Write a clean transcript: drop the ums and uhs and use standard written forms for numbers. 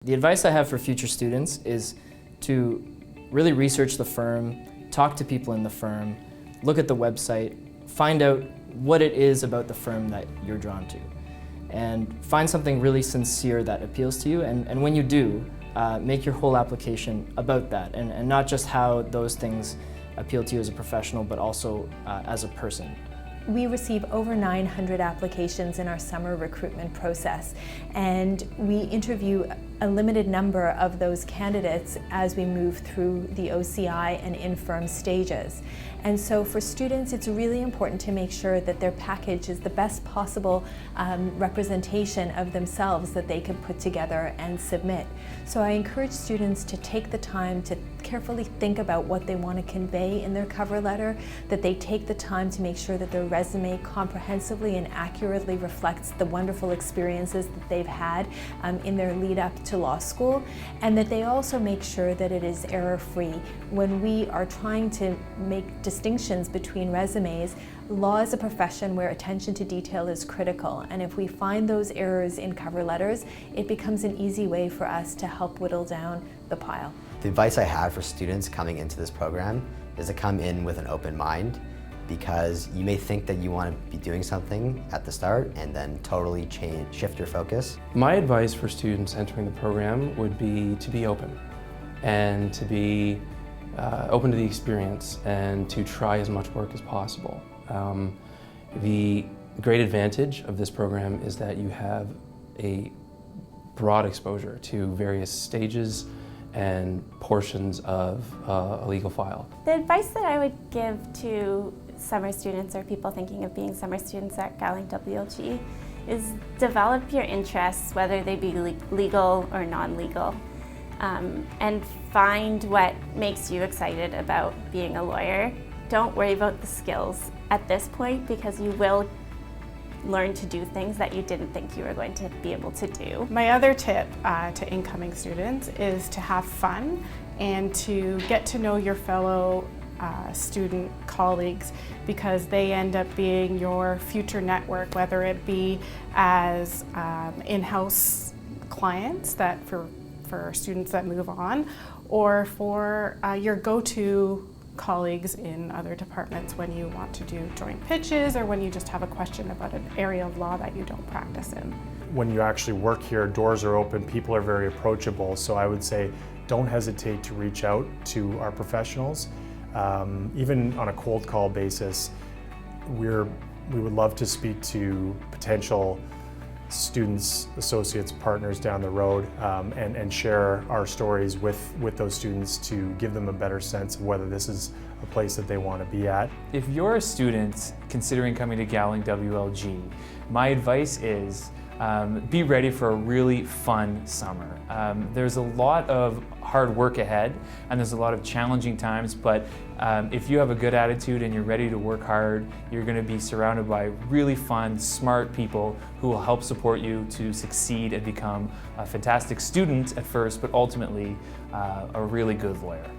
The advice I have for future students is to really research the firm, talk to people in the firm, look at the website, find out what it is about the firm that you're drawn to, and find something really sincere that appeals to you. And when you do, make your whole application about that, and not just how those things appeal to you as a professional, but also as a person. We receive over 900 applications in our summer recruitment process, and we interview a limited number of those candidates as we move through the OCI and in-firm stages. And so for students, it's really important to make sure that their package is the best possible representation of themselves that they can put together and submit. So I encourage students to take the time to carefully think about what they want to convey in their cover letter, that they take the time to make sure that their resume comprehensively and accurately reflects the wonderful experiences that they've had in their lead up to law school, and that they also make sure that it is error-free. When we are trying to make distinctions between resumes, law is a profession where attention to detail is critical, and if we find those errors in cover letters, it becomes an easy way for us to help whittle down the pile. The advice I have for students coming into this program is to come in with an open mind, because you may think that you want to be doing something at the start and then totally shift your focus. My advice for students entering the program would be to be open, and to be open to the experience, and to try as much work as possible. The great advantage of this program is that you have a broad exposure to various stages and portions of a legal file. The advice that I would give to summer students or people thinking of being summer students at Gowling WLG is develop your interests, whether they be legal or non-legal, and find what makes you excited about being a lawyer. Don't worry about the skills at this point, because you will learn to do things that you didn't think you were going to be able to do. My other tip to incoming students is to have fun and to get to know your fellow student colleagues, because they end up being your future network, whether it be as in-house clients that for students that move on, or for your go-to colleagues in other departments when you want to do joint pitches, or when you just have a question about an area of law that you don't practice in. When you actually work here, doors are open, people are very approachable, so I would say don't hesitate to reach out to our professionals. Even on a cold call basis, we would love to speak to potential students, associates, partners down the road, and share our stories with those students to give them a better sense of whether this is a place that they want to be at. If you're a student considering coming to Gowling WLG, my advice is be ready for a really fun summer. There's a lot of hard work ahead, and there's a lot of challenging times, but if you have a good attitude and you're ready to work hard, you're going to be surrounded by really fun, smart people who will help support you to succeed and become a fantastic student at first, but ultimately a really good lawyer.